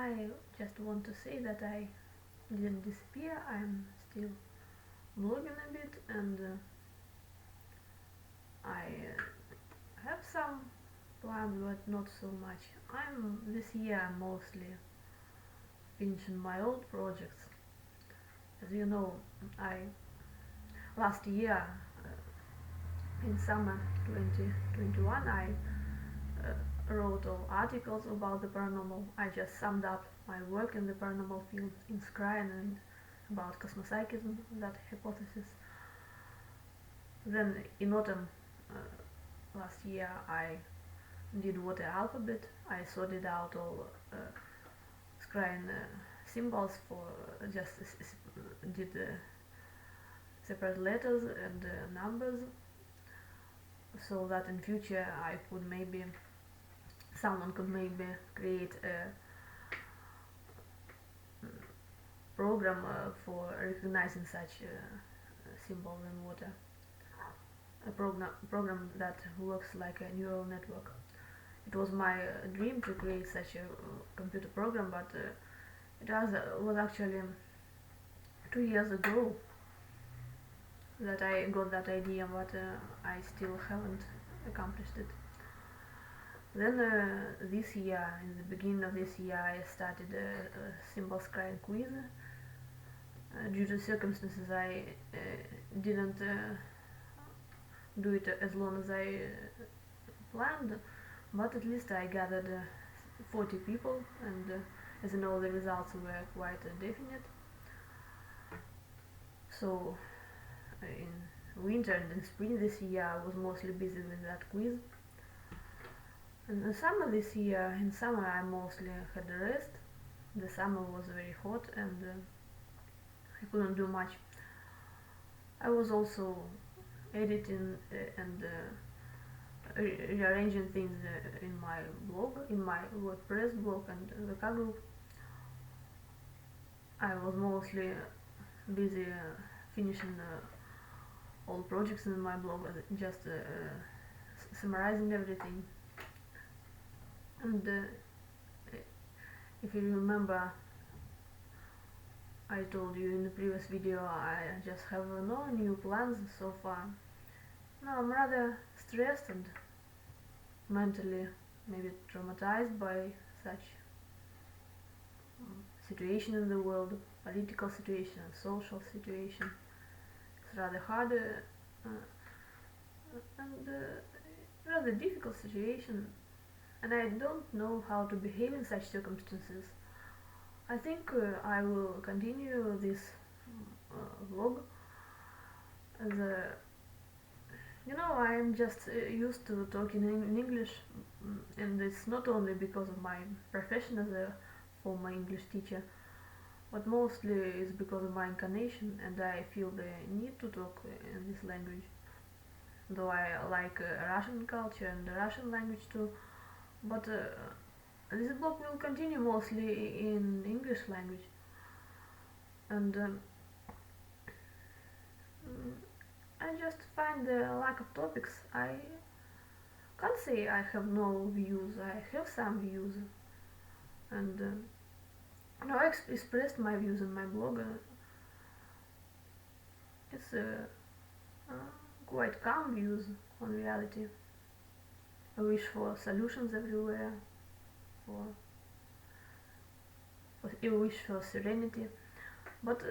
I just want to say that I didn't disappear. I'm still blogging a bit, and I have some plans, but not so much. This year I'm mostly finishing my old projects. As you know, I last year in summer 2021 I wrote all articles about the paranormal. I just summed up my work in the paranormal field in Scrying and about cosmopsychism, that hypothesis. Then in autumn last year I did water alphabet. I sorted out all Scrying symbols for just did separate letters and numbers, so that in future I could maybe someone could maybe create a program for recognizing such symbols in water, a program that works like a neural network. It was my dream to create such a computer program, but was actually 2 years ago that I got that idea, but I still haven't accomplished it. Then this year, in the beginning of this year, I started a symbol scrying quiz. Due to circumstances, I didn't do it as long as I planned, but at least I gathered 40 people, and as you know, the results were quite definite. So in winter and in spring this year I was mostly busy with that quiz. And in summer this year, in summer I mostly had a rest. The summer was very hot and I couldn't do much. I was also editing and rearranging things in my blog, in my WordPress blog and VK group. I was mostly busy finishing all projects in my blog, just summarizing everything. And if you remember, I told you in the previous video I just have no new plans so far. Now I'm rather stressed and mentally maybe traumatized by such situation in the world, political situation, social situation. It's rather hard and rather difficult situation, and I don't know how to behave in such circumstances. I think I will continue this vlog as I am just used to talking in English, and it's not only because of my profession as a former English teacher, but mostly is because of my incarnation, and I feel the need to talk in this language. Though I like Russian culture and the Russian language too, but this blog will continue mostly in English language. And I just find the lack of topics. I can't say I have no views, I have some views, and I expressed my views in my blog. It's quite calm views on reality. I wish for solutions everywhere, for I wish for serenity, but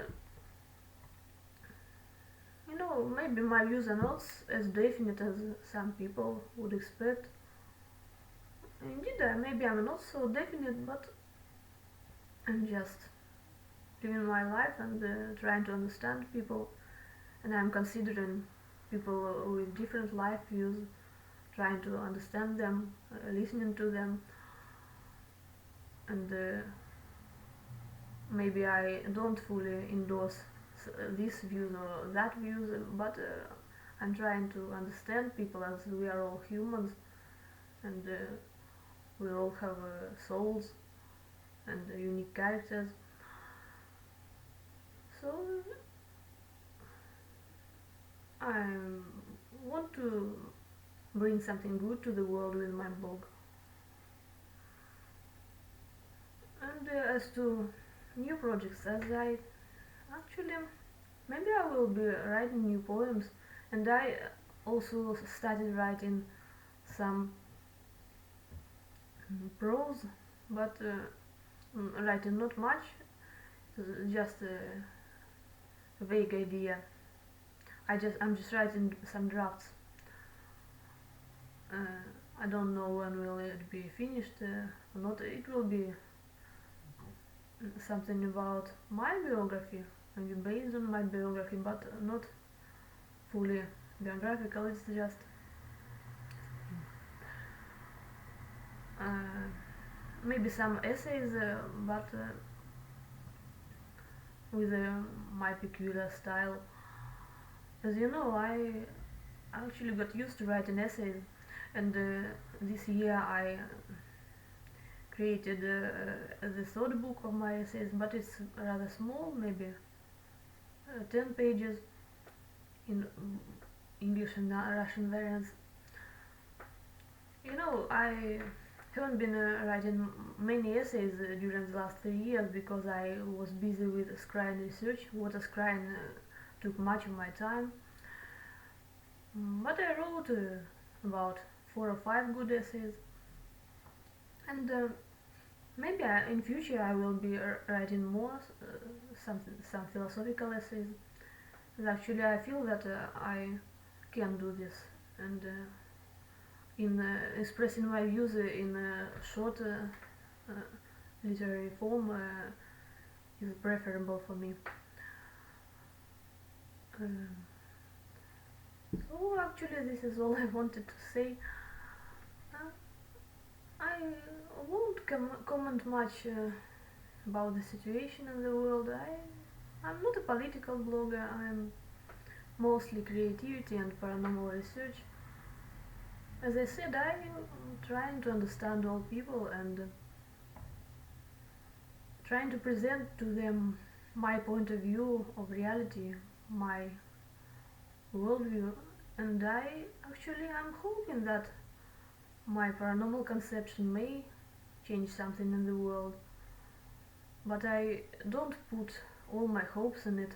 maybe my views are not as definite as some people would expect. Indeed, maybe I'm not so definite, but I'm just living my life and trying to understand people, and I'm considering people with different life views, trying to understand them, listening to them, and maybe I don't fully endorse these views or that views, but I'm trying to understand people, as we are all humans, and we all have souls and unique characters. So I want to bring something good to the world with my blog. And as to new projects, as I actually maybe I will be writing new poems, and I also started writing some prose, but writing not much, just a vague idea. I'm just writing some drafts. I don't know when will it be finished or not. It will be something about my biography, maybe based on my biography, but not fully biographical. It's just uh, maybe some essays, but with my peculiar style. As you know, I actually got used to writing essays, and this year I created the third book of my essays, but it's rather small, maybe 10 pages in English and Russian variants. You know, I haven't been writing many essays during the last 3 years because I was busy with scrying research. Water scrying took much of my time. But I wrote about 4 or 5 good essays, and maybe in future I will be writing more, some philosophical essays. And actually, I feel that I can do this, and in expressing my views in short literary form is preferable for me. So actually, this is all I wanted to say. Uh, I won't comment much about the situation in the world. I'm not a political blogger. I'm mostly creativity and paranormal research. As I said, I'm trying to understand all people and trying to present to them my point of view of reality, my worldview, and I'm hoping that my paranormal conception may change something in the world, but I don't put all my hopes in it.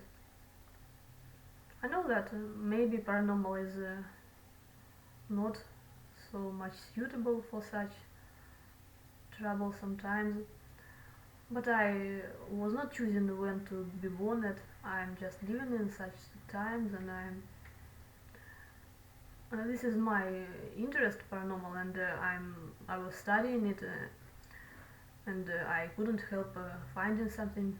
I know that maybe paranormal is not so much suitable for such trouble sometimes, but I was not choosing when to be born at. I'm just living in such times, and this is my interest paranormal, and I was studying it, and I couldn't help finding something.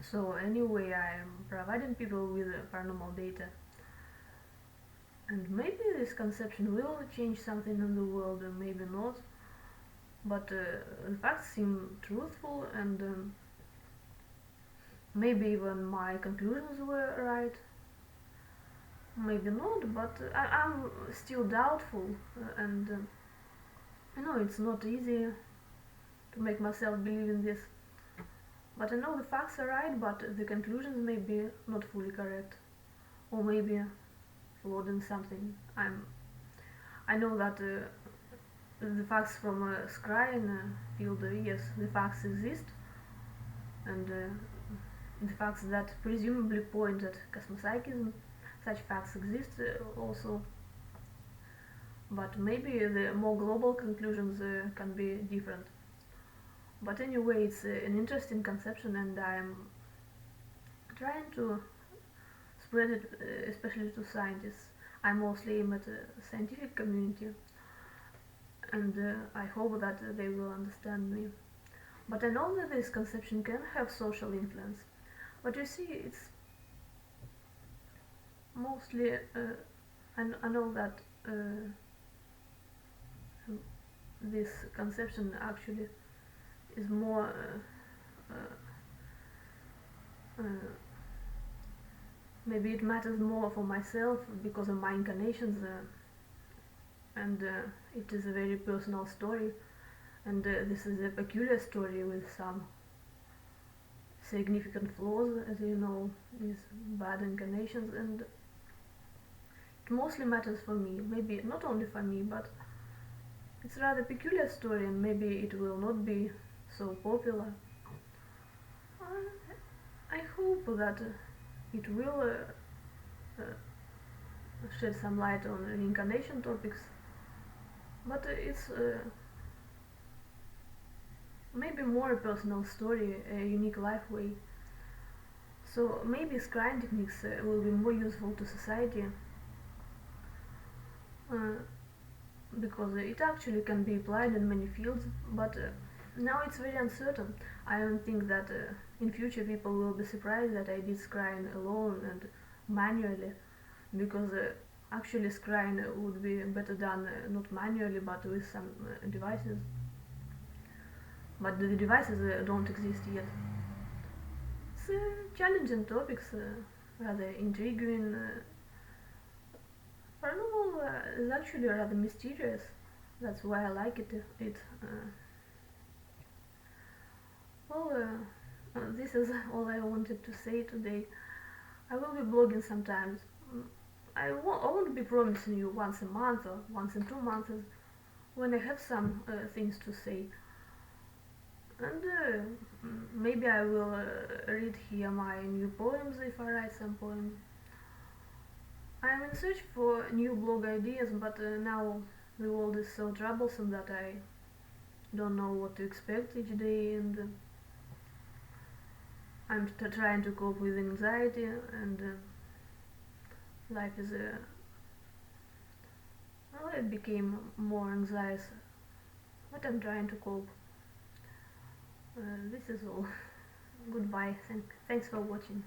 So anyway, I'm providing people with paranormal data, and maybe this conception will change something in the world, and maybe not. But the facts seem truthful, and maybe even my conclusions were right. Maybe not, but I'm still doubtful, and I know it's not easy to make myself believe in this. But I know the facts are right, but the conclusions may be not fully correct, or maybe flawed in something. I know that the facts from scrying field, yes, the facts exist, and the facts that presumably point at cosmopsychism, such facts exist also, but maybe the more global conclusions can be different. But anyway, it's an interesting conception, and I'm trying to spread it, especially to scientists. I mostly aim at the scientific community, and I hope that they will understand me. But I know that this conception can have social influence. But you see, it's mostly, I know that this conception actually is more maybe it matters more for myself because of my incarnations, and it is a very personal story, and this is a peculiar story with some significant flaws, as you know, these bad incarnations, and it mostly matters for me. Maybe not only for me, but it's a rather peculiar story, and maybe it will not be so popular. Uh, I hope that it will shed some light on reincarnation topics, but it's maybe more a personal story, a unique life way. So maybe scrying techniques will be more useful to society uh, because it actually can be applied in many fields, but now it's very uncertain. I don't think that in future people will be surprised that I did scrying alone and manually, because actually scrying would be better done not manually but with some devices. But the devices don't exist yet. It's challenging topics, rather intriguing. Paranormal is actually rather mysterious. That's why I like it. Well, this is all I wanted to say today. I will be blogging sometimes. Mm, I won't be promising you once a month or once in 2 months when I have some things to say. And maybe I will read here my new poems if I write some poems. I am in search for new blog ideas, but now the world is so troublesome that I don't know what to expect each day, and I'm trying to cope with anxiety, and life is well, it became more anxious, but I'm trying to cope. This is all. Goodbye. Thanks for watching.